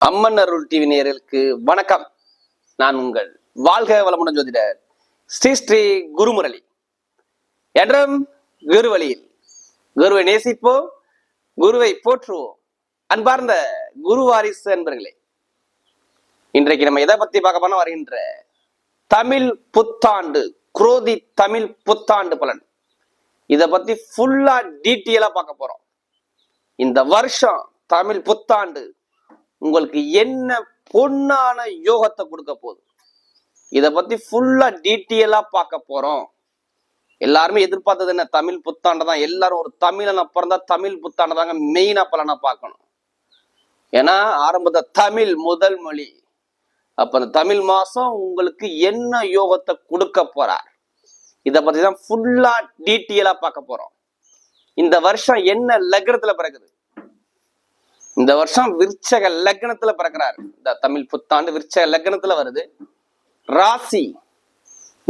அம்மன் அருள் TV நேயர்களுக்கு வணக்கம். நான் உங்கள் வாழ்க வளமுடன் ஜோதிடர் ஸ்ரீ ஸ்ரீ குருமுரளி. என்றும் குருவழியில் குருவை நேசிப்போம், குருவை போற்றுவோம். அன்பார்ந்த குரு வாரிசு அன்பர்களே, இன்றைக்கு நம்ம எதை பத்தி பார்க்க போனா வருகின்ற தமிழ் புத்தாண்டு, குரோதி தமிழ் புத்தாண்டு பலன். இதை பத்தி ஃபுல்லா டீட்டெயிலா பார்க்க போறோம். இந்த வருஷம் தமிழ் புத்தாண்டு உங்களுக்கு என்ன பொன்னான யோகத்தை கொடுக்க போகுது, இத பத்தி ஃபுல்லா டீட்டெயிலா பார்க்க போறோம். எல்லாருமே எதிர்பார்த்தது என்ன? தமிழ் புத்தாண்டு தான். எல்லாரும் ஒரு தமிழனை பிறந்தா தமிழ் புத்தாண்டு தாங்க மெயினா பலனா பார்க்கணும். ஏன்னா ஆரம்பத்த தமிழ் முதல் மொழி. அப்ப அந்த தமிழ் மாசம் உங்களுக்கு என்ன யோகத்தை கொடுக்க போறார், இத பத்தி தான் ஃபுல்லா டீட்டெயிலா பார்க்க போறோம். இந்த வருஷம் என்ன லக்னத்துல பிறகுது? இந்த வருஷம் விருச்சக லக்னத்துல பிறக்கிறார். இந்த தமிழ் புத்தாண்டு விருச்சக லக்னத்துல வருது. ராசி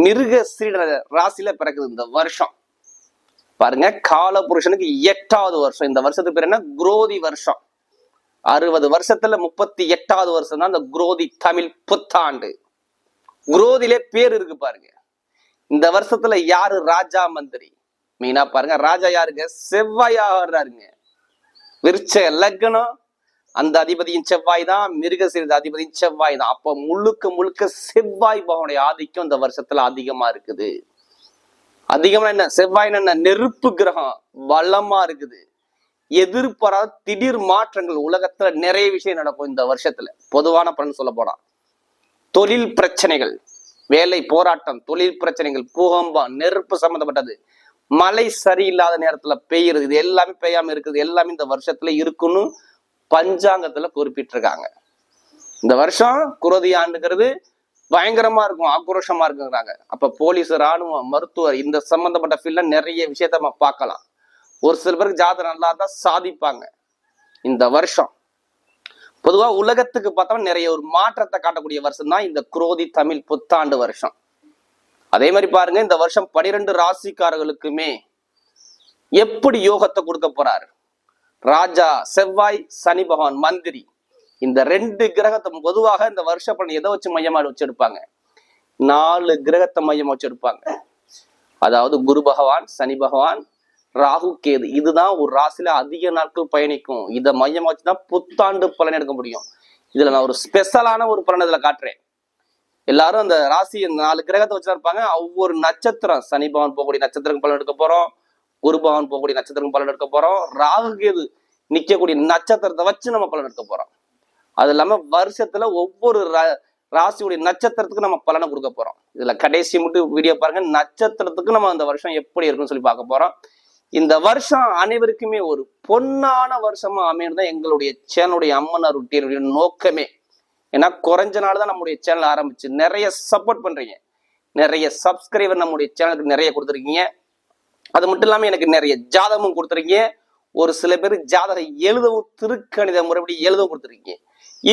மிருக சீட ராசியில பிறக்குது இந்த வருஷம். பாருங்க, கால புருஷனுக்கு 8வது வருஷம். இந்த வருஷத்துக்கு பேர் என்ன? குரோதி வருஷம். 60 வருஷத்துல 38வது வருஷம் தான் இந்த குரோதி தமிழ் புத்தாண்டு. குரோதிலே பேர் இருக்கு பாருங்க. இந்த வருஷத்துல யாரு ராஜா மந்திரி? மெயினா பாருங்க, ராஜா யாருங்க? செவ்வாயாக வர்றாருங்க. விருச்ச லக்னம், அந்த அதிபதியின் செவ்வாய் தான். மிருகசீரிட அதிபதியின் செவ்வாய் தான். அப்ப முழுக்க முழுக்க செவ்வாய் பகவானுடைய ஆதிக்கம் இந்த வருஷத்துல அதிகமா இருக்குது. அதிகமா என்ன? செவ்வாய் என்ன? நெருப்பு கிரகம், வளமா இருக்குது. எதிர்பாராத திடீர் மாற்றங்கள் உலகத்துல நிறைய விஷயம் நடக்கும் இந்த வருஷத்துல. பொதுவான பலன் சொல்ல போனா தொழில் பிரச்சனைகள், வேலை போராட்டம், தொழில் பிரச்சனைகள், பூகம்பம், நெருப்பு சம்பந்தப்பட்டது, மழை சரியில்லாத நேரத்துல பெய்யுறது, இது எல்லாமே பெய்யாம இருக்குது. எல்லாமே இந்த வருஷத்துல இருக்குன்னு பஞ்சாங்கத்துல குறிப்பிட்டிருக்காங்க. இந்த வருஷம் குரோதி ஆண்டுங்கிறது பயங்கரமா இருக்கும், ஆக்ரோஷமா இருக்குங்கிறாங்க. அப்ப போலீஸ், ராணுவம், மருத்துவர், இந்த சம்பந்தப்பட்ட ஃபீல்ட்ல நிறைய விஷயத்த நம்ம பார்க்கலாம். ஒரு சில பேருக்கு ஜாதகம் நல்லா தான் சாதிப்பாங்க. இந்த வருஷம் பொதுவா உலகத்துக்கு பார்த்தோம்னா நிறைய ஒரு மாற்றத்தை காட்டக்கூடிய வருஷம் தான் இந்த குரோதி தமிழ் புத்தாண்டு வருஷம். அதே மாதிரி பாருங்க, இந்த வருஷம் 12 ராசிக்காரர்களுக்குமே எப்படி யோகத்தை கொடுக்க போறாரு? ராஜா செவ்வாய், சனி பகவான் மந்திரி, இந்த 2 கிரகத்தை பொதுவாக இந்த வருஷ பலன் எதை வச்சு மையமா வச்செடுப்பாங்க? 4 கிரகத்தை மையமா வச்செடுப்பாங்க. அதாவது குரு பகவான், சனி பகவான், ராகு, கேது. இதுதான் ஒரு ராசியில அதிக நாட்கள் பயணிக்கும். இதை மையமா வச்சுதான் புத்தாண்டு பலன் எடுக்க முடியும். இதுல நான் ஒரு ஸ்பெஷலான ஒரு பலன் இதுல காட்டுறேன். எல்லாரும் அந்த ராசி 4 கிரகத்தை வச்சுதான் இருப்பாங்க. ஒவ்வொரு நட்சத்திரம், சனி பகவான் போகக்கூடிய நட்சத்திரம் பலன் எடுக்க போறோம், குரு பகவான் போகக்கூடிய நட்சத்திரம் பலன் எடுக்க போறோம், ராகு கேது நிக்கக்கூடிய நட்சத்திரத்தை வச்சு நம்ம பலன் எடுக்க போறோம். அது இல்லாம வருஷத்துல ஒவ்வொரு ராசியுடைய நட்சத்திரத்துக்கு நம்ம பலனை கொடுக்க போறோம். இதுல கடைசி மட்டும் வீடியோ பாருங்க, நட்சத்திரத்துக்கு நம்ம அந்த வருஷம் எப்படி இருக்குன்னு சொல்லி பார்க்க போறோம். இந்த வருஷம் அனைவருக்குமே ஒரு பொன்னான வருஷமா அமையதான் எங்களுடைய சேனலுடைய அம்மன் அருள் டிவியுடைய நோக்கமே. ஏன்னா குறைஞ்ச நாள் தான் நம்முடைய சேனல் ஆரம்பிச்சு நிறைய சப்போர்ட் பண்றீங்க, நிறைய சப்ஸ்கிரைபர் நம்முடைய சேனலுக்கு நிறைய கொடுத்துருக்கீங்க. அது மட்டும் இல்லாம எனக்கு நிறைய ஜாதகமும் கொடுத்துருக்கீங்க. ஒரு சில பேர் ஜாதகம் எழுதவும், திருக்கணித முறைப்படி எழுதவும் கொடுத்துருக்கீங்க.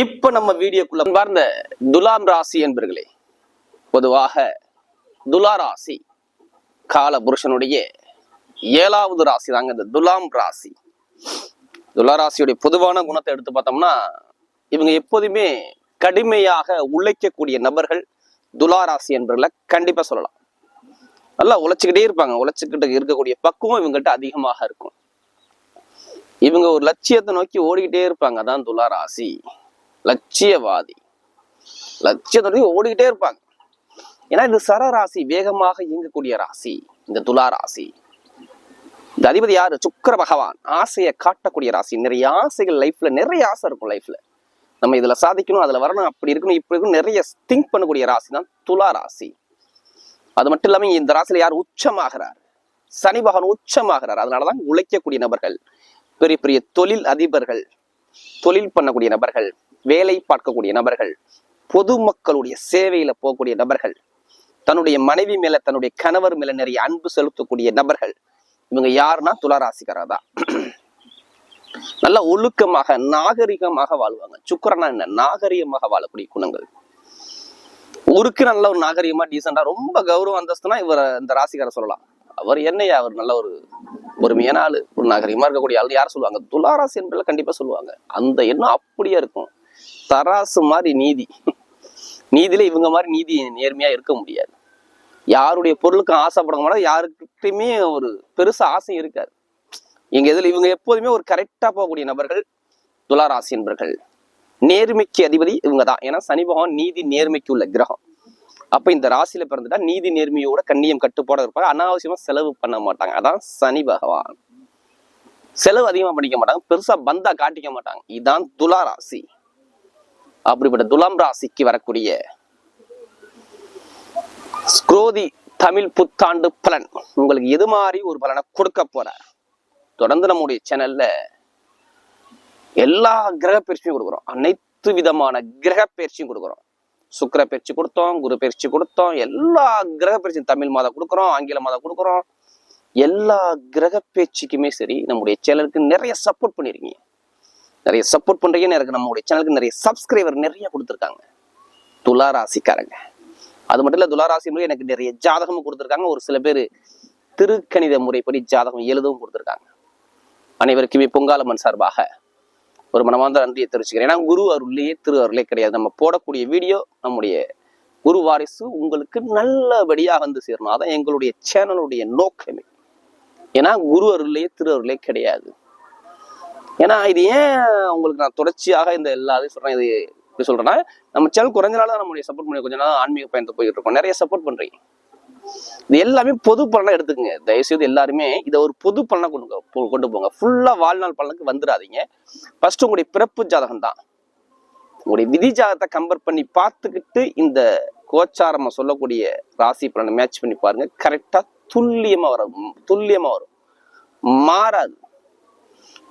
இப்ப நம்ம வீடியோக்குள்ள பார்ந்த துலாம் ராசி என்பர்களே, பொதுவாக துலா ராசி கால புருஷனுடைய 7வது ராசி தாங்க இந்த துலாம் ராசி. துலா ராசியுடைய பொதுவான குணத்தை எடுத்து பார்த்தோம்னா, இவங்க எப்போதுமே கடுமையாக உழைக்கக்கூடிய நபர்கள் துலா ராசி என்பவர்களை கண்டிப்பா சொல்லலாம். நல்லா உழைச்சுக்கிட்டே இருப்பாங்க. உழைச்சுக்கிட்டு இருக்கக்கூடிய பக்குவம் இவங்ககிட்ட அதிகமாக இருக்கும். இவங்க ஒரு லட்சியத்தை நோக்கி ஓடிக்கிட்டே இருப்பாங்க. அதான் துலா ராசி. லட்சியவாதி, லட்சியத்தை நோக்கி ஓடிக்கிட்டே இருப்பாங்க. ஏன்னா இது சரராசி, வேகமாக இயங்கக்கூடிய ராசி இந்த துலா ராசி. இந்த அதிபதி யாரு? சுக்கிர பகவான். ஆசையை காட்டக்கூடிய ராசி. நிறைய ஆசைகள் லைஃப்ல, நிறைய ஆசை இருக்கும் லைஃப்ல. நம்ம இதுல சாதிக்கணும், அதுல வரணும், அப்படி இருக்கணும், இப்படி இருக்கணும், நிறைய திங்க் பண்ணக்கூடிய ராசி தான் துலா ராசி. அது மட்டும் இல்லாம இந்த ராசியில யார் உச்சமாகிறார்? சனி பகவான் உச்சமாகிறார். அதனாலதான் உழைக்கக்கூடிய நபர்கள், பெரிய பெரிய தொழில் அதிபர்கள், தொழில் பண்ணக்கூடிய நபர்கள், வேலை பார்க்கக்கூடிய நபர்கள், பொதுமக்களுடைய சேவையில போகக்கூடிய நபர்கள், தன்னுடைய மனைவி மேல, தன்னுடைய கணவர் மேல நிறைய அன்பு செலுத்தக்கூடிய நபர்கள், இவங்க யாருன்னா துலா ராசிக்காரர் தான். நல்ல ஒழுக்கமாக, நாகரிகமாக வாழ்வாங்க. சுக்கிரனா என்ன? நாகரிகமாக வாழக்கூடிய குணங்கள். ஊருக்கு நல்ல ஒரு நாகரிகமா, டீசெண்டா, ரொம்ப கௌரவ அந்தஸ்துனா இவர் இந்த ராசிக்கார சொல்லலாம். அவர் என்னையா, அவர் நல்ல ஒரு பொறுமையான ஆளு, ஒரு நாகரிகமா இருக்கக்கூடிய ஆள் யார் சொல்லுவாங்க? துலா ராசி என்பதில் கண்டிப்பா சொல்லுவாங்க. அந்த எண்ணம் அப்படியே இருக்கும். தராசு மாதிரி நீதி. நீதியில இவங்க மாதிரி நீதி நேர்மையா இருக்க முடியாது. யாருடைய பொருளுக்கும் ஆசைப்பட மாட்டாங்க, யாருக்கிட்டையுமே ஒரு பெருசா ஆசை இருக்காது. இவங்க எப்போதுமே ஒரு கரெக்டா போகக்கூடிய நபர்கள் துளாராசி என்பர்கள். நேர்மைக்கு அதிபதி இவங்க தான். ஏன்னா சனி பகவான் நீதி நேர்மைக்கு உள்ள கிரகம். அப்ப இந்த ராசியில பிறந்துட்டா நீதி நேர்மையோட கண்ணியம் கட்டுப்பாடு இருப்பாங்க. அனாவசியமா செலவு பண்ண மாட்டாங்க. அதான் சனி பகவான். செலவு அதிகமா பண்ணிக்க மாட்டாங்க, பெருசா பந்தா காட்டிக்க மாட்டாங்க. இதுதான் துலா ராசி. அப்படிப்பட்ட துலாம் ராசிக்கு வரக்கூடிய குரோதி தமிழ் புத்தாண்டு பலன் உங்களுக்கு எது மாதிரி ஒரு பலனை கொடுக்க போற. தொடர்ந்து நம்முடைய சேனல்ல எல்லா கிரக பயிற்சியும் கொடுக்குறோம். அனைத்து விதமான கிரக பயிற்சியும் கொடுக்குறோம். சுக்கிர பயிற்சி கொடுத்தோம், குரு பயிற்சி கொடுத்தோம், எல்லா கிரக பயிற்சியும் தமிழ் மாதம் கொடுக்குறோம், ஆங்கில மாதம் கொடுக்குறோம். எல்லா கிரக பயிற்சிக்குமே சரி நம்முடைய சேனலுக்கு நிறைய சப்போர்ட் பண்ணிருக்கீங்க. நிறைய சப்போர்ட் பண்றீங்கன்னு எனக்கு நம்முடைய சேனலுக்கு நிறைய சப்ஸ்கிரைபர் நிறைய கொடுத்துருக்காங்க துலா ராசிக்காரங்க. அது மட்டும் இல்ல, துலா ராசி முறை எனக்கு நிறைய ஜாதகமும் கொடுத்துருக்காங்க. ஒரு சில பேர் திருக்கணித முறைப்படி ஜாதகம் எழுதவும் கொடுத்துருக்காங்க. அனைவருக்குமே பொங்காலம்மன் சார்பாக ஒரு மனமார்ந்த நன்றியை தெரிவிச்சுக்கிறேன். ஏன்னா குரு அருள்லேயே திரு அருளே கிடையாது. நம்ம போடக்கூடிய வீடியோ நம்முடைய குரு வாரிசு உங்களுக்கு நல்லபடியா வந்து சேரணும். அதான் எங்களுடைய சேனலுடைய நோக்கமே. ஏன்னா குரு அருள்லேயே திரு அருளே கிடையாது. ஏன்னா இது ஏன் உங்களுக்கு நான் தொடர்ச்சியாக இந்த எல்லாத்தையும் சொல்றேன். இது எப்படி சொல்றேன்னா, நம்ம சேனல் குறைஞ்ச நாள் தான் நம்முடைய சப்போர்ட் பண்ணி கொஞ்ச நாள் ஆன்மீக பயணத்தை போயிட்டு இருக்கோம். நிறைய சப்போர்ட் பண்றீங்க. இது எல்லாமே பொது பலனா எடுத்துக்கங்க. தயவுசெய்து எல்லாருமே இதை ஒரு பொது பலனா கொண்டு போங்க. ஃபுல்லா வாழ்நாள் பலனுக்கு வந்துடாதீங்க. ஃபர்ஸ்ட் உங்களுடைய பிறப்பு ஜாதகம் தான். உங்களுடைய விதி ஜாதகத்தை கம்பேர் பண்ணி பார்த்துக்கிட்டு இந்த கோச்சாரமா சொல்லக்கூடிய ராசி பலனை மேட்ச் பண்ணி பாருங்க. கரெக்டா துல்லியமா வரும், மாறாது.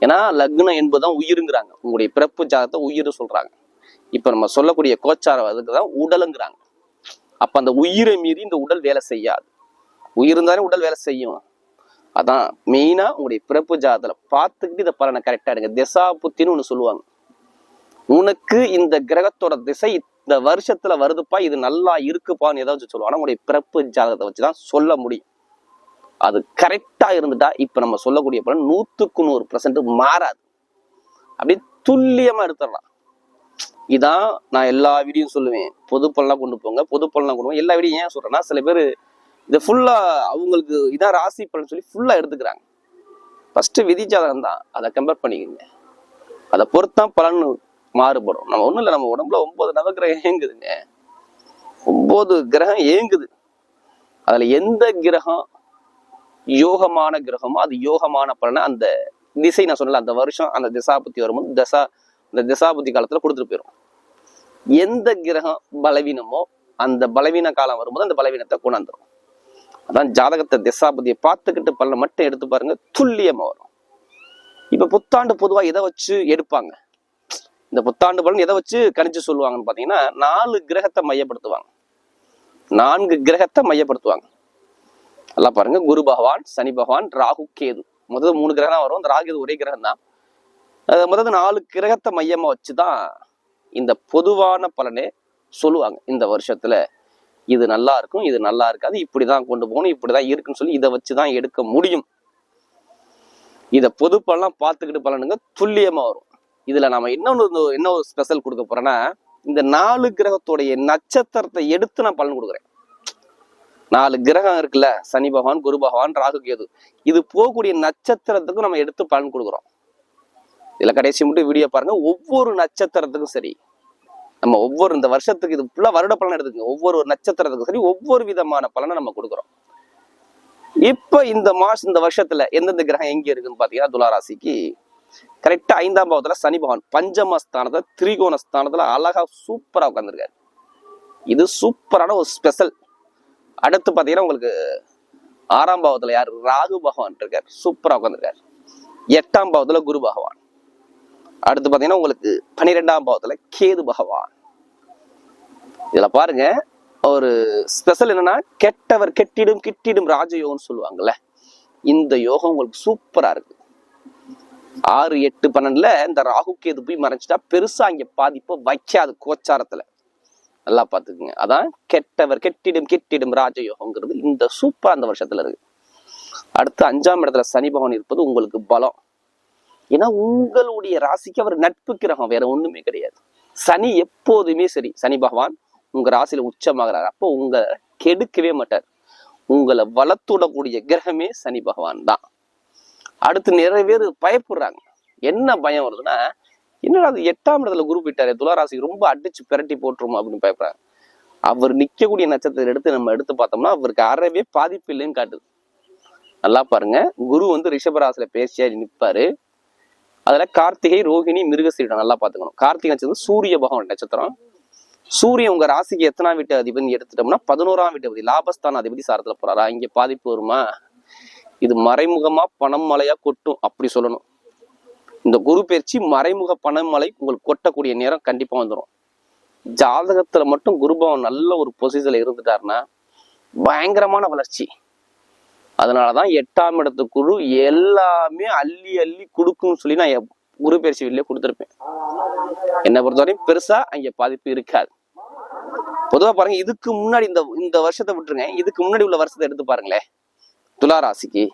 ஏன்னா லக்னம் என்பதுதான் உயிருங்கிறாங்க. உங்களுடைய பிறப்பு ஜாதகத்தை உயிர் சொல்றாங்க. இப்ப நம்ம சொல்லக்கூடிய கோச்சாரம் அதுக்குதான் உடலுங்கிறாங்க. அப்ப அந்த உயிரை மீறி இந்த உடல் வேலை செய்யாது. உயிர் இருந்தாலே உடல் வேலை செய்யும். அதான் மெயினா உங்களுடைய பிறப்பு ஜாதகத்துல பார்த்துக்கிட்டு இதை பலனை கரெக்டா எடுங்க. திசா புத்தின்னு ஒண்ணு சொல்லுவாங்க. உனக்கு இந்த கிரகத்தோட திசை இந்த வருஷத்துல வருதுப்பா, இது நல்லா இருக்குப்பான்னு ஏதாவது சொல்லுவாங்க. ஆனா உங்களுடைய பிறப்பு ஜாதகத்தை வச்சுதான் சொல்ல முடியும். அது கரெக்டா இருந்துட்டா இப்ப நம்ம சொல்லக்கூடிய பலன் 100% மாறாது. அப்படியே துல்லியமா எடுத்துடலாம். இதான் நான் எல்லா வீடியும் சொல்லுவேன். பொது பலனா கொண்டு போங்க, பொது பலனா கொண்டு போங்க. எல்லா வீடியும் ஏன் சொல்றேன்னா, சில பேர் இதை ஃபுல்லா அவங்களுக்கு இதான் ராசி பலன் சொல்லி ஃபுல்லா எடுத்துக்கிறாங்க. ஃபர்ஸ்ட் விதி ஜாதகம் தான், அதை கம்பேர் பண்ணிக்கோங்க. அதை பொறுத்தான் பலன் மாறுபடும். நம்ம ஒண்ணும் இல்லை, நம்ம உடம்புல 9 நவகிரகம் இயங்குதுங்க. 9 கிரகம் இயங்குது. அதுல எந்த கிரகம் யோகமான கிரகமோ அது யோகமான பலனை அந்த திசை நான் சொன்னல அந்த வருஷம் அந்த திசாபுத்தி வரும்போது அந்த திசாபுத்தி காலத்துல கொடுத்துட்டு போயிடும். எந்த கிரகம் பலவீனமோ அந்த பலவீன காலம் வரும்போது அந்த பலவீனத்தை கொண்டாந்துரும். அதான் ஜாதகத்தை திசாபுத்தியை பார்த்துக்கிட்டு பலனை மட்டும் எடுத்து பாருங்க, துல்லியமா வரும். இப்ப புத்தாண்டு பொதுவா எதை வச்சு எடுப்பாங்க? இந்த புத்தாண்டு பலன் எதை வச்சு கணிச்சு சொல்லுவாங்கன்னு பாத்தீங்கன்னா 4 கிரகத்தை மையப்படுத்துவாங்க. 4 கிரகத்தை மையப்படுத்துவாங்க. நல்லா பாருங்க, குரு பகவான், சனி பகவான், ராகு, கேது. முதல்ல 3 கிரகம் தான் வரும். அந்த ராகு கேது ஒரே கிரகம் தான். முதல்ல 4 கிரகத்தை மையமா வச்சுதான் இந்த பொதுவான பலனே சொல்லுவாங்க. இந்த வருஷத்துல இது நல்லா இருக்கும், இது நல்லா இருக்காது, இப்படிதான் கொண்டு போகணும், இப்படிதான் இருக்குன்னு சொல்லி இதை வச்சுதான் எடுக்க முடியும். இதை பொது பலன் பார்த்துக்கிட்டு பலனுங்க துல்லியமா வரும். இதுல நாம என்ன ஒரு ஸ்பெஷல் கொடுக்க போறேன்னா, இந்த 4 கிரகத்துடைய நட்சத்திரத்தை எடுத்து நான் பலன் கொடுக்குறேன். 4 கிரகம் இருக்குல்ல, சனி பகவான், குரு பகவான், ராகு கேது, இது போகக்கூடிய நட்சத்திரத்துக்கும் நம்ம எடுத்து பலன் கொடுக்குறோம். இதுல கடைசி மட்டும் வீடியோ பாருங்க. ஒவ்வொரு நட்சத்திரத்துக்கும் சரி, நம்ம ஒவ்வொரு இந்த வருஷத்துக்கு இது ஃபுல்லா வருட பலன் எடுத்துக்கோங்க. ஒவ்வொரு நட்சத்திரத்துக்கும் சரி ஒவ்வொரு விதமான பலனை நம்ம கொடுக்குறோம். இப்ப இந்த வருஷத்துல எந்தெந்த கிரகம் எங்க இருக்குன்னு பாத்தீங்கன்னா, துளாராசிக்கு கரெக்டா 5ஆம் பாவத்துல சனி பகவான் பஞ்சமஸ்தானத்துல திரிகோணஸ்தானத்துல அழகா சூப்பரா உட்கார்ந்துருக்காரு. இது சூப்பரான ஒரு ஸ்பெஷல். அடுத்து பாத்தீங்கன்னா உங்களுக்கு 6ஆம் பாவத்துல யாரு? ராகு பகவான் இருக்காரு, சூப்பரா உட்கார்ந்துருக்காரு. 8ஆம் பாவத்துல குரு பகவான். அடுத்து பாத்தீங்கன்னா உங்களுக்கு 12ஆம் பாவத்துல கேது பகவான். இதுல பாருங்க ஒரு ஸ்பெஷல் என்னன்னா, கெட்டவர் கெட்டிடும் கிட்டிடும் ராஜயோகம்னு சொல்லுவாங்கல்ல, இந்த யோகம் உங்களுக்கு சூப்பரா இருக்கு. 6, 8, 12ல இந்த ராகு கேது போய் மறைஞ்சிட்டா பெருசா இங்க பாதிப்பு வைக்காது கோச்சாரத்துல. நல்லா பாத்துக்குங்க. அதான் கெட்டவர் கெட்டிடும் கிட்டிடும் ராஜயோகம்ங்கிறது இந்த சூப்பரா அந்த வருஷத்துல இருக்கு. அடுத்து 5ஆம் இடத்துல சனி பகவான் இருப்பது உங்களுக்கு பலம். ஏன்னா உங்களுடைய ராசிக்கு அவர் நட்பு கிரகம், வேற ஒண்ணுமே கிடையாது. சனி எப்போதுமே சரி, சனி பகவான் உங்க ராசியில உச்சமாகிறார். அப்போ உங்களை கெடுக்கவே மாட்டார். உங்களை வளர்த்துடக்கூடிய கிரகமே சனி பகவான் தான். அடுத்து நிறைய பேர் பயப்படுறாங்க. என்ன பயம் வருதுன்னா, என்னடா அது 8ஆம் இடத்துல குரு போயிட்டாரு, துளாராசி ரொம்ப அடிச்சு பிரட்டி போட்டுருமா அப்படின்னு பயப்படுறாங்க. அவர் நிக்கக்கூடிய நட்சத்திரத்தை எடுத்து பார்த்தோம்னா அவருக்கு அறவே பாதிப்பு இல்லைன்னு காட்டுது. நல்லா பாருங்க, குரு வந்து ரிஷபராசியில பேசியா நிற்பாரு. அதுல கார்த்திகை, ரோஹிணி, மிருகசீரிடம் நல்லா பாத்துக்கணும். கார்த்திகை நட்சத்திரம் சூரிய பகவான் நட்சத்திரம். சூரியன் உங்க ராசிக்கு எத்தனாம் வீட்டு அதிபதி எடுத்துட்டோம்னா 11ஆம் வீட்டு அதிபதி, லாபஸ்தான அதிபதி சாரத்துல போறாரா, இங்க பாதிப்பு வருமா? இது மறைமுகமா பணம் மழையா கொட்டும் அப்படி சொல்லணும். இந்த குரு பயிற்சி மறைமுக பணம் மழை உங்களுக்கு கொட்டக்கூடிய நேரம் கண்டிப்பா வந்துடும். ஜாதகத்துல மட்டும் குருபவன் நல்ல ஒரு பொசிஷன்ல இருந்துட்டாருன்னா பயங்கரமான வளர்ச்சி. அதனாலதான் 8ஆம் இடத்து குரு எல்லாமே அள்ளி அள்ளி கொடுக்கும்னு சொல்லி நான் குரு பயிற்சி வீட்லயே கொடுத்துருப்பேன். என்னை பொறுத்தவரையும் பெருசா அங்க பாதிப்பு இருக்காது. பொதுவா பாருங்க, இதுக்கு முன்னாடி இந்த வருஷத்தை விட்டுருங்க, இதுக்கு முன்னாடி உள்ள வருஷத்தை எடுத்து பாருங்களேன். துளாராசிக்கு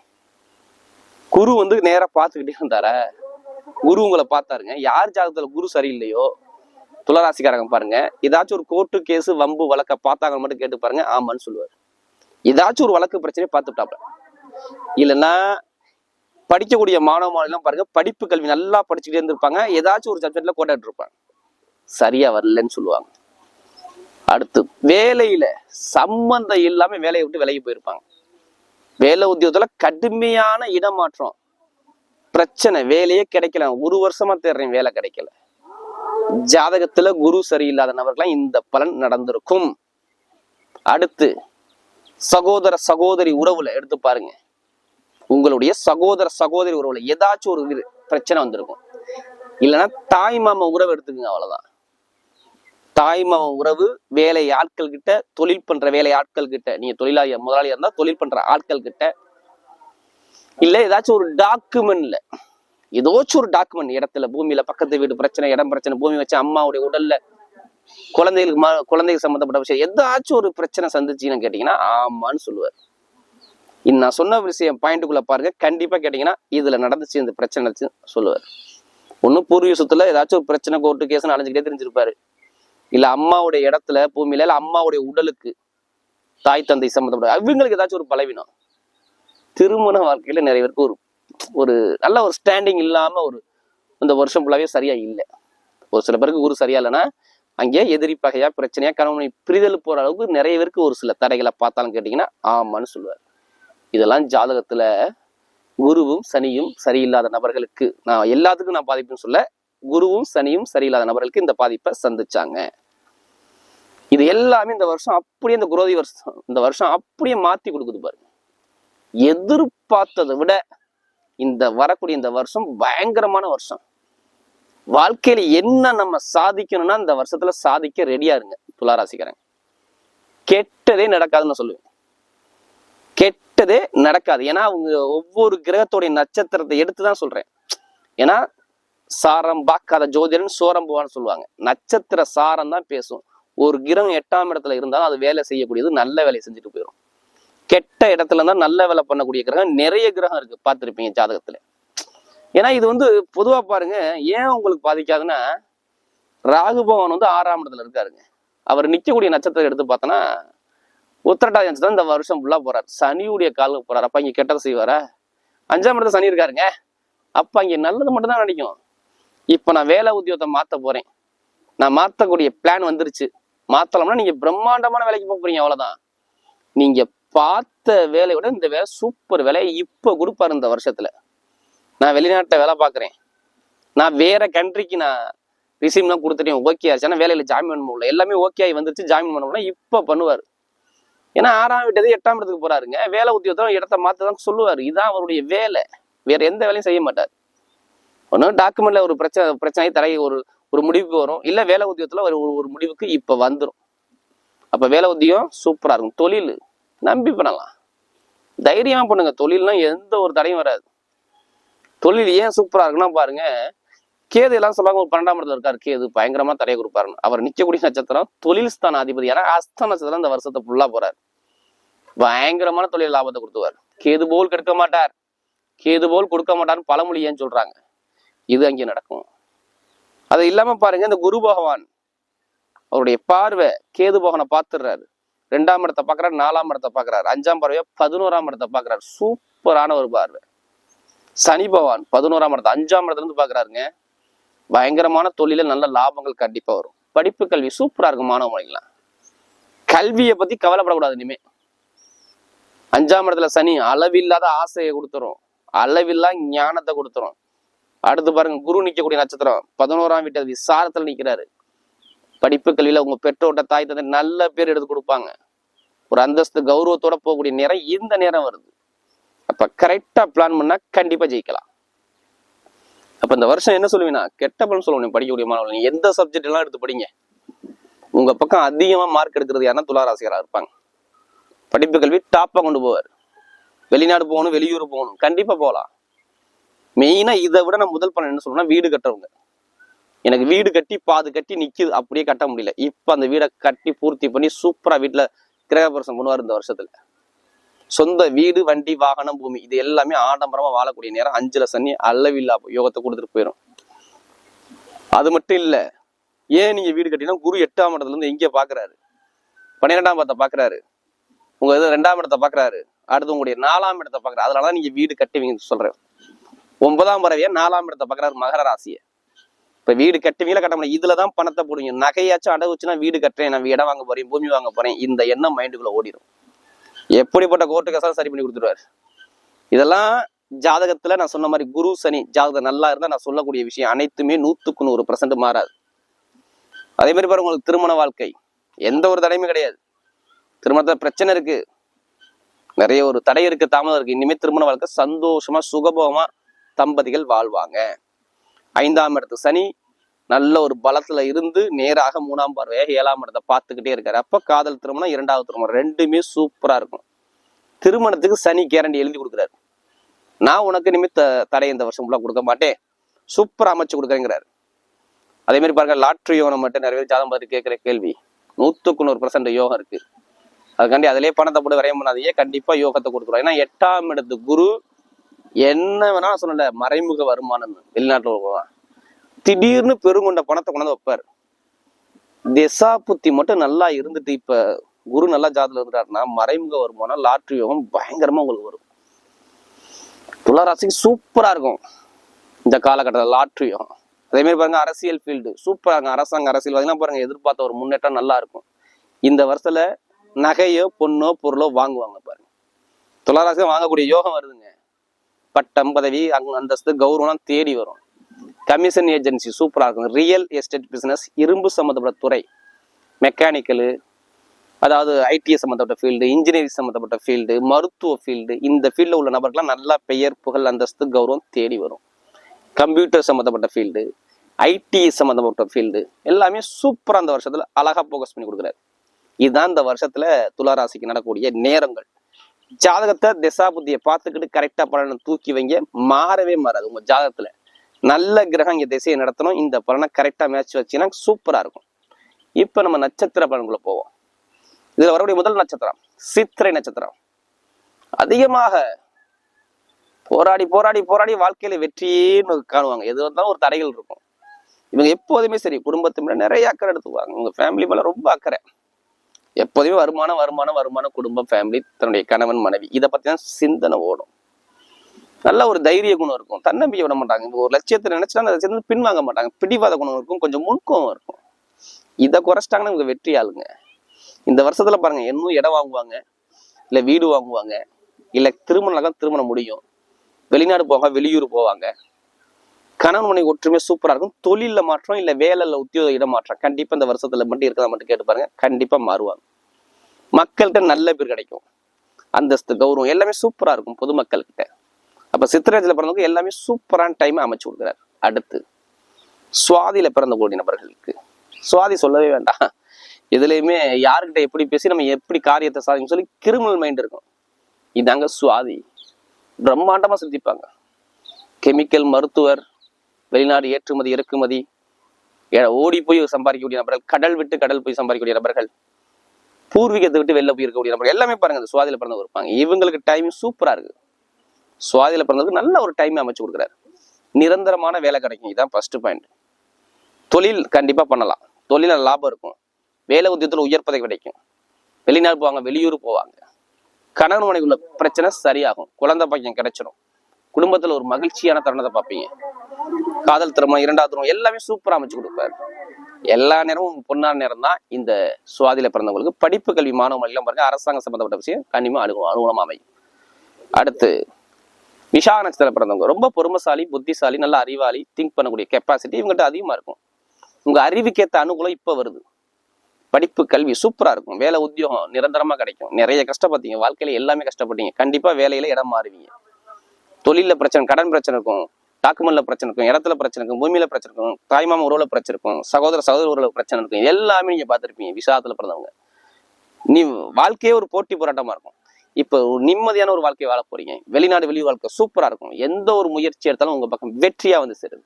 குரு வந்து நேரா பார்த்துக்கிட்டே இருந்தார, குரு உங்களை பார்த்தாருங்க. யார் ஜாதகத்துல குரு சரியில்லையோ துளாராசிக்காரங்க பாருங்க, ஏதாச்சும் ஒரு கோர்ட்டு கேஸ் வம்பு வழக்க பார்த்தாங்க மட்டும் கேட்டு பாருங்க, ஆமான்னு சொல்லுவார். ஏதாச்சும் ஒரு வழக்கு பிரச்சனையை பார்த்துட்டாப்ல. இல்லைன்னா படிக்கக்கூடிய மாணவர்கள்லாம் பாருங்க, படிப்பு கல்வி நல்லா படிச்சுக்கிட்டே இருந்திருப்பாங்க, ஏதாச்சும் ஒரு சப்ஜெக்ட்ல கோட்டாட்டு இருப்பாங்க, சரியா வரலன்னு சொல்லுவாங்க. அடுத்து வேலையில சம்பந்தம் இல்லாம வேலையை விட்டு விலகி போயிருப்பாங்க. வேலை உத்தியோகத்துல கடுமையான இடமாற்றம், பிரச்சனை, வேலையே கிடைக்கல, 1 வருஷமா தேடுறேன் வேலை கிடைக்கல. ஜாதகத்துல குரு சரியில்லாத நபர்களாம் இந்த பலன் நடந்திருக்கும். அடுத்து சகோதர சகோதரி உறவுல எடுத்து பாருங்க, உங்களுடைய சகோதர சகோதரி உறவுல ஏதாச்சும் ஒரு பிரச்சனை வந்திருக்கும். இல்லைன்னா தாய் மாமா உறவு எடுத்துக்கங்க, அவ்வளவுதான். தாய் மாமா உறவு, வேலை ஆட்கள் கிட்ட, தொழில் பண்ற வேலை ஆட்கள் கிட்ட, நீங்க முதலாளியா இருந்தா தொழில் பண்ற ஆட்கள் கிட்ட, இல்ல ஏதாச்சும் ஒரு டாக்குமெண்ட்ல, ஏதாச்சும் ஒரு டாக்குமெண்ட் இடத்துல, பூமியில பக்கத்து வீடு பிரச்சனை, இடம் பிரச்சனை, பூமி வச்சு அம்மாவுடைய உடல்ல குழந்தைகள் சம்பந்தப்பட்ட விஷயம், ஏதாச்சும் ஒரு பிரச்சனை சந்திச்சுன்னு கேட்டீங்கன்னா ஆமான்னு சொல்லுவார். நான் சொன்ன விஷயம் பாயிண்ட்டுக்குள்ள பாருங்க, கண்டிப்பா கேட்டீங்கன்னா இதுல நடந்துச்சு, இந்த பிரச்சனை சொல்லுவார். ஒன்னும் பூர்வீக சொத்துல ஏதாச்சும் ஒரு பிரச்சனை, கோர்ட்டு கேஸ்ன்னு அலைஞ்சுக்கிட்டே தெரிஞ்சிருப்பாரு. இல்ல அம்மாவுடைய இடத்துல பூமியில, இல்ல அம்மாவுடைய உடலுக்கு, தாய் தந்தை சம்பந்தப்பட்ட அவங்களுக்கு ஏதாச்சும் ஒரு பலவீனம். திருமண வாழ்க்கையில நிறைய பேருக்கு ஒரு நல்ல ஒரு ஸ்டாண்டிங் இல்லாம இந்த வருஷம் ஃபுல்லாவே சரியா இல்லை. ஒரு சில பேருக்கு குரு சரியா இல்லைன்னா அங்கே எதிரி பகையா பிரச்சனையா கணவனை பிரிதல் போற அளவுக்கு நிறைய பேருக்கு ஒரு சில தடைகளை பார்த்தாலும் கேட்டீங்கன்னா ஆமான்னு சொல்லுவார். இதெல்லாம் ஜாதகத்துல குருவும் சனியும் சரியில்லாத நபர்களுக்கு, நான் எல்லாத்துக்கும் நான் பாதிப்புன்னு சொல்ல, குருவும் சனியும் சரியில்லாத நபர்களுக்கு இந்த பாதிப்பை சந்திச்சாங்க. இது எல்லாமே இந்த வருஷம் அப்படியே, இந்த குரோதி வருஷம் இந்த வருஷம் அப்படியே மாத்தி கொடுக்குது பாருங்க. எதிர்பார்த்ததை விட வரக்கூடிய இந்த வருஷம் பயங்கரமான வருஷம். வாழ்க்கையில என்ன நம்ம சாதிக்கணும்னா இந்த வருஷத்துல சாதிக்க ரெடியா இருங்க துளாராசிக்காரங்க. கெட்டதே நடக்காதுன்னு சொல்லுவேன், கெட்டதே நடக்காது. ஏன்னா அவங்க ஒவ்வொரு கிரகத்தோடைய நட்சத்திரத்தை எடுத்துதான் சொல்றேன். ஏன்னா சாரம் பார்க்காத ஜோதிடன் சோரம் போவான்னு சொல்லுவாங்க. நட்சத்திர சாரம் தான் பேசும். ஒரு கிரகம் 8ஆம் இடத்துல இருந்தாலும் அது வேலை செய்யக்கூடியது, நல்ல வேலையை செஞ்சுட்டு போயிடும். கெட்ட இடத்துல இருந்தா நல்ல வேலை பண்ணக்கூடிய கிரகம் நிறைய கிரகம் இருக்கு, பார்த்துருப்பீங்க ஜாதகத்துல. ஏன்னா இது பொதுவா பாருங்க, ஏன் உங்களுக்கு பாதிக்காதுன்னா, ராகு பகவான் 6ஆம் இடத்துல இருக்காருங்க. அவர் நிக்கக்கூடிய நட்சத்திரம் எடுத்து பார்த்தோன்னா உத்திரட்டாதி நட்சத்திரம் இந்த வருஷம் ஃபுல்லா போறாரு. சனியுடைய காலுக்கு போறாரு. அப்ப இங்க கெட்டதை செய்வாரா? 5ஆம் இடத்துல சனி இருக்காருங்க. அப்ப இங்க நல்லது மட்டும் தான் நினைக்கும். இப்ப நான் வேலை உத்தியோகத்தை மாத்த போறேன், நான் மாத்தக்கூடிய பிளான் வந்துருச்சு, மாத்தலாம்னா நீங்க பிரம்மாண்டமான வேலைக்கு போக போறீங்க, அவ்வளவுதான். நீங்க பார்த்த வேலையை விட இந்த வேலை சூப்பர் வேலையை இப்ப கொடுப்பாரு. இந்த வருஷத்துல நான் வெளிநாட்டுல வேலை பார்க்குறேன், நான் வேற கண்ட்ரிக்கு நான் ரிசீவ்லாம் கொடுத்துட்டேன், ஓகே ஆச்சு, ஆனால் வேலையில ஜாயின் பண்ண முடியல, எல்லாமே ஓகே ஆகி வந்துருச்சு, ஜாயின் பண்ண முடியல, இப்போ பண்ணுவார். ஏன்னா 6ஆம் வீட்டது 8ஆம் இடத்துக்கு போறாருங்க. வேலை உத்தியோகத்தை இடத்த மாத்ததான் சொல்லுவார். இதுதான் அவருடைய வேலை, வேற எந்த வேலையும் செய்ய மாட்டார். ஒன்றும் டாக்குமெண்ட்ல ஒரு பிரச்சனை தடை ஒரு முடிவுக்கு வரும், இல்ல வேலை உத்தியோகத்துல ஒரு முடிவுக்கு இப்ப வந்துடும். அப்ப வேலை உத்தியோகம் சூப்பரா இருக்கும். தொழில் நம்பி பண்ணலாம், தைரியமா பண்ணுங்க. தொழில்லாம் எந்த ஒரு தடையும் வராது. தொழில் ஏன் சூப்பரா இருக்குன்னா பாருங்க, கேது எல்லாம் சொல்லுவாங்க ஒரு 12ஆம் இடத்துல இருக்காரு, கேது பயங்கரமா தடையை கொடுப்பாருன்னு. அவர் நிக்கக்கூடிய நட்சத்திரம் தொழில் ஸ்தான அதிபதி, ஏன்னா அஸ்த நட்சத்திரம் இந்த வருஷத்தை ஃபுல்லா போறாரு. பயங்கரமான தொழில் லாபத்தை கொடுத்துவார். கேது போல் கெடுக்க மாட்டார், கேது போல் கொடுக்க மாட்டார்னு பழமொழி ஏன் சொல்றாங்க, இது அங்கே நடக்கும். அது இல்லாம பாருங்க, இந்த குரு பகவான் அவருடைய பார்வை கேது பகவானை பார்த்துடுறாரு. 2ஆம் இடத்தை பாக்குறாரு, 4ஆம் இடத்தை பாக்குறாரு, 5ஆம் பார்வையா 11ஆம் இடத்தை பாக்குறாரு. சூப்பரான ஒரு பார்வை. சனி பகவான் 11ஆம் இடத்தை 5ஆம் இடத்துல இருந்து பாக்குறாருங்க. பயங்கரமான தொழில நல்ல லாபங்கள் கண்டிப்பா வரும். படிப்பு கல்வி சூப்பரா இருக்கும். மாணவ மாணவிகளாம் கல்வியை பத்தி கவலைப்படக்கூடாது. இனிமே 5ஆம் இடத்துல சனி அளவில்லாத ஆசையை கொடுத்துரும், அளவில்லா ஞானத்தை கொடுத்துரும். அடுத்து பாருங்க, குரு நிக்கக்கூடிய நட்சத்திரம் 11ஆம் வீட்டு விசாரத்துல நிக்கிறாரு. படிப்பு கல்வியில உங்க பெற்றோர்கிட்ட தாய் தந்தை நல்ல பேர் எடுத்து கொடுப்பாங்க. ஒரு அந்தஸ்து கௌரவத்தோட போகக்கூடிய நேரம் இந்த நேரம் வருது. அப்ப கரெக்டா பிளான் பண்ணா கண்டிப்பா ஜெயிக்கலாம். அப்ப இந்த வருஷம் என்ன சொல்லுவீங்கன்னா, கெட்ட பலன் சொல்லுவேன். படிக்கக்கூடிய மாணவர்கள் எந்த சப்ஜெக்ட் எல்லாம் எடுத்து படிங்க. உங்க பக்கம் அதிகமா மார்க் எடுக்கிறது யாருன்னா துளாராசிகரா இருப்பாங்க. படிப்பு கல்வி டாப்பா கொண்டு போவார். வெளிநாடு போகணும், வெளியூர் போகணும், கண்டிப்பா போகலாம். மெயினா இதை விட நான் முதல் பலன் என்ன சொல்றேன்னா, வீடு கட்டுறவங்க. எனக்கு வீடு கட்டி பாது கட்டி நிக்குது, அப்படியே கட்ட முடியல. இப்ப அந்த வீடை கட்டி பூர்த்தி பண்ணி சூப்பரா வீட்டுல கிரகப்பிரவேசம் பண்ணுவார். இந்த வருஷத்துல சொந்த வீடு, வண்டி, வாகனம், பூமி இது எல்லாமே ஆடம்பரமா வாழக்கூடிய நேரம். 5ல சனி அளவில்லா யோகத்தை கொடுத்துட்டு போயிடும். அது மட்டும் இல்ல, ஏன் நீங்க வீடு கட்டினா குரு 8ஆம் இடத்துல இருந்து எங்க பாக்குறாரு, 12ஆம் இடத்தை பாக்குறாரு, உங்க இது 2ஆம் இடத்தை பாக்குறாரு, அடுத்து உங்களுடைய 4ஆம் இடத்தை பாக்குறாரு. அதனாலதான் நீங்க வீடு கட்டுவீங்கன்னு சொல்றேன். 9ஆம் பறவையா 4ஆம் இடத்தை பாக்குறாரு, மகர ராசியை. இப்ப வீடு கட்டுவீங்களா கட்ட முடியும். இதுலதான் பணத்தை போடுவீங்க. நகையாச்சும் அடகு வச்சுன்னா வீடு கட்டுறேன், நான் இடம் வாங்க போறேன், பூமி வாங்க போறேன், இந்த எண்ணம் மைண்டுக்குள்ள ஓடிடும். எப்படிப்பட்ட கோர்ட்டு கேஸாலும் சரி பண்ணி கொடுத்துருவாரு. இதெல்லாம் ஜாதகத்துல நான் சொன்ன மாதிரி குரு சனி ஜாதகம் நல்லா இருந்தா நான் சொல்லக்கூடிய விஷயம் அனைத்துமே 100க்கு 100% மாறாது. அதே மாதிரி பாருங்க, உங்களுக்கு திருமண வாழ்க்கை எந்த ஒரு தடையுமே கிடையாது. திருமணத்துல பிரச்சனை இருக்கு, நிறைய ஒரு தடை இருக்கு, தாமதம் இருக்கு. இனிமே திருமண வாழ்க்கை சந்தோஷமா சுகபோகமா தம்பதிகள் வாழ்வாங்க. 5ஆம் இடத்து சனி நல்ல ஒரு பலத்துல இருந்து நேராக 3ஆம் பார்வையாக 7ஆம் இடத்தை பார்த்துக்கிட்டே இருக்காரு. அப்ப காதல் திருமணம், 2வது திருமணம் ரெண்டுமே சூப்பரா இருக்கும். திருமணத்துக்கு சனி கேரண்டி எழுதி கொடுக்குறாரு. நான் உனக்கு இனிமே தடை இந்த வருஷம் ஃபுல்லா கொடுக்க மாட்டேன், சூப்பரா அமைச்சு கொடுக்குறேங்கிறாரு. அதே மாதிரி பாருங்க, லாட்ரி யோகம் மட்டும் நிறைய ஜாதகம் பார்த்து கேட்கிற கேள்வி 100க்கு 100% யோகம் இருக்கு. அதுக்காண்டி அதிலே பணத்தை போட்டு விரையம் பண்ணாதையே, கண்டிப்பா யோகத்தை கொடுத்துருவோம். ஏன்னா 8ஆம் இடத்து குரு என்ன வேணா சொல்லல, மறைமுக வருமானம். வெளிநாட்டுல போவான், திடீர்னு பெருங்கொண்ட பணத்தை கொண்டாந்து வைப்பாரு. திசா புத்தி மட்டும் நல்லா இருந்துட்டு இப்ப குரு நல்லா ஜாதத்துல இருந்துட்டாருன்னா மறைமுக வருமானம், லாட்ரி யோகம் பயங்கரமா உங்களுக்கு வரும். துளாராசிக்கு சூப்பரா இருக்கும் இந்த காலகட்டத்தில் லாட்ரி யோகம். அதே மாதிரி பாருங்க, அரசியல் ஃபீல்டு சூப்பரா இருக்கும். அரசாங்க அரசியல் பாருங்க, எதிர்பார்த்த ஒரு முன்னேற்றம் நல்லா இருக்கும். இந்த வருஷத்துல நகையோ பொண்ணோ பொருளோ வாங்குவாங்க பாருங்க. துளாராசிக்கு வாங்கக்கூடிய யோகம் வருதுங்க. பட்டம், பதவி, அந்தஸ்து, கௌரவம் தேடி வரும். கமிஷன் ஏஜென்சி சூப்பரா இருக்கும். ரியல் எஸ்டேட் பிசினஸ், இரும்பு சம்மந்தப்பட்ட துறை, மெக்கானிக்கலு, அதாவது ஐடிஎஸ் சம்மந்தப்பட்ட ஃபீல்டு, இன்ஜினியரிங் சம்மந்தப்பட்ட ஃபீல்டு, மருத்துவ ஃபீல்டு, இந்த ஃபீல்டில் உள்ள நபர்கள்லாம் நல்லா பெயர், புகழ், அந்தஸ்து, கௌரவம் தேடி வரும். கம்ப்யூட்டர் சம்மந்தப்பட்ட ஃபீல்டு, ஐடி சம்மந்தப்பட்ட ஃபீல்டு எல்லாமே சூப்பரா அந்த வருஷத்துல அழகா போக்கஸ் பண்ணி கொடுக்குறாரு. இதுதான் இந்த வருஷத்துல துளாராசிக்கு நடக்கக்கூடிய நேரங்கள். ஜாதகத்தை திசா புத்தியை பார்த்துக்கிட்டு கரெக்டா பலனை தூக்கி வைங்க, மாறவே மாறாது. உங்க ஜாதகத்துல நல்ல கிரகம் இங்க திசையை நடத்தணும். இந்த பலனை கரெக்டா மேட்ச் வச்சீங்கன்னா சூப்பரா இருக்கும். இப்ப நம்ம நட்சத்திர பலன்குள்ள போவோம். இதுல வரக்கூடிய முதல் நட்சத்திரம் சித்திரை நட்சத்திரம். அதிகமாக போராடி போராடி போராடி வாழ்க்கையில வெற்றியே காணுவாங்க. எது வந்தாலும் ஒரு தடைகள் இருக்கும். இவங்க எப்போதுமே சரி, குடும்பத்து மேல நிறைய அக்கறை எடுத்துக்குவாங்க. உங்க ஃபேமிலி மேல ரொம்ப அக்கறை. எப்போதுமே வருமானம் வருமானம் வருமானம், குடும்பம், ஃபேமிலி, தன்னுடைய கணவன், மனைவி, இதை பத்தி தான் சிந்தனை ஓடும். நல்ல ஒரு தைரிய குணம் இருக்கும். தன்னம்பிக்கை விட மாட்டாங்க. ஒரு லட்சியத்தை நினைச்சா அந்த லட்சியத்தை பின்வாங்க மாட்டாங்க. பிடிவாத குணம் இருக்கும், கொஞ்சம் முன்கோவம் இருக்கும். இதை குறைச்சிட்டாங்கன்னா இவங்க வெற்றி ஆளுங்க. இந்த வருஷத்துல பாருங்க, இன்னும் இடம் வாங்குவாங்க, இல்ல வீடு வாங்குவாங்க, இல்ல திருமணம் முடியும், வெளிநாடு போவாங்க, வெளியூர் போவாங்க. கணவன் மனைவி ஒற்றுமை சூப்பரா இருக்கும். தொழில மாற்றம், இல்ல வேலையில உத்தியோக இடம் மாற்றம் கண்டிப்பா இந்த வருஷத்துல மட்டும் இருக்கிறத மட்டும் கேட்டு பாருங்க, கண்டிப்பா மாறுவாங்க. மக்கள்கிட்ட நல்ல பேர் கிடைக்கும், அந்தஸ்து, கௌரவம் எல்லாமே சூப்பரா இருக்கும் பொதுமக்கள் கிட்ட. அப்ப சித்திரத்துல பிறந்தவங்க எல்லாமே சூப்பரான டைம் அமைச்சு கொடுக்குறாரு. அடுத்து சுவாதியில பிறந்த கோடி நபர்களுக்கு, சுவாதி சொல்லவே வேண்டாம். இதுலயுமே யாருக்கிட்ட எப்படி பேசி நம்ம எப்படி காரியத்தை சாதிக்கும் சொல்லி கிரிமினல் மைண்ட் இருக்கும். இதாங்க சுவாதி. பிரம்மாண்டமா சிந்திப்பாங்க. கெமிக்கல், மருத்துவர், வெளிநாடு ஏற்றுமதி இறக்குமதி, ஓடி போய் சம்பாதிக்கக்கூடிய நபர்கள், கடல் விட்டு கடல் போய் சம்பாதிக்கக்கூடிய நபர்கள், பூர்வீகத்தை விட்டு வெளில போய் இருக்கக்கூடிய நபர்கள் எல்லாமே பாருங்க இந்த சுவாதியில பிறந்தவங்க இருப்பாங்க. இவங்களுக்கு டைம் சூப்பரா இருக்கு. சுவாதியில பிறந்ததுக்கு நல்ல ஒரு டைம் அமைச்சு கொடுக்குறாரு. நிரந்தரமான வேலை கிடைக்கும். இதுதான் ஃபர்ஸ்ட் பாயிண்ட். தொழில் கண்டிப்பா பண்ணலாம், தொழில லாபம் இருக்கும். வேலை உத்தியத்துல உயர் பதவி கிடைக்கும். வெளிநாடு போவாங்க, வெளியூர் போவாங்க. கணவன் மனைவி உள்ள பிரச்சனை சரியாகும். குழந்தை பையன் கிடைச்சிடும். குடும்பத்துல ஒரு மகிழ்ச்சியான தருணத்தை பார்ப்பீங்க. காதல் திருமணம், இரண்டாவது திருமணம் எல்லாமே சூப்பரா அமைச்சு கொடுப்பாரு. எல்லா நேரமும் பொன்னான நேரம் தான் இந்த சுவாதியில பிறந்தவங்களுக்கு. படிப்பு கல்வி மாணவர்கள் எல்லாம் பாருங்க, அரசாங்கம் சம்பந்தப்பட்ட விஷயம் கண்டிப்பா அனுகூலமா அமையும். அடுத்து விஷா நட்சத்திரம் பிறந்தவங்க ரொம்ப பொறுமைசாலி, புத்திசாலி, நல்ல அறிவாளி, திங்க் பண்ணக்கூடிய கெப்பாசிட்டி இவங்ககிட்ட அதிகமா இருக்கும். உங்க அறிவுக்கேற்ற அனுகூலம் இப்ப வருது. படிப்பு கல்வி சூப்பரா இருக்கும். வேலை உத்தியோகம் நிரந்தரமா கிடைக்கும். நிறைய கஷ்டப்பட்டீங்க வாழ்க்கையில, எல்லாமே கஷ்டப்பட்டீங்க. கண்டிப்பா வேலையில இடம் மாறுவீங்க. தொழில பிரச்சனை, கடன் பிரச்சனை இருக்கும், டாக்குமெண்ட்ல பிரச்சனை இருக்கும், இடத்துல பிரச்சனை இருக்கும், பூமியில பிரச்சனை இருக்கும், தாய்மாம உறவுல பிரச்சனை இருக்கும், சகோதர உறவுல பிரச்சனை இருக்கும். எல்லாமே நீங்க பார்த்திருப்பீங்க விசாரத்துல பிறந்தவங்க. நீ வாழ்க்கையே ஒரு போட்டி போராட்டமா இருக்கும். இப்ப நிம்மதியான ஒரு வாழ்க்கையை வாழ போறீங்க. வெளிநாடு வெளி வாழ்க்கை சூப்பரா இருக்கும். எந்த ஒரு முயற்சி எடுத்தாலும் உங்க பக்கம் வெற்றியா வந்து சேருது.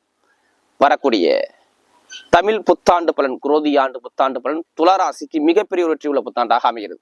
வரக்கூடிய தமிழ் புத்தாண்டு பலன், குரோதி ஆண்டு புத்தாண்டு பலன் துளாராசிக்கு மிகப்பெரிய ஒரு வெற்றி உள்ள புத்தாண்டாக அமைகிறது.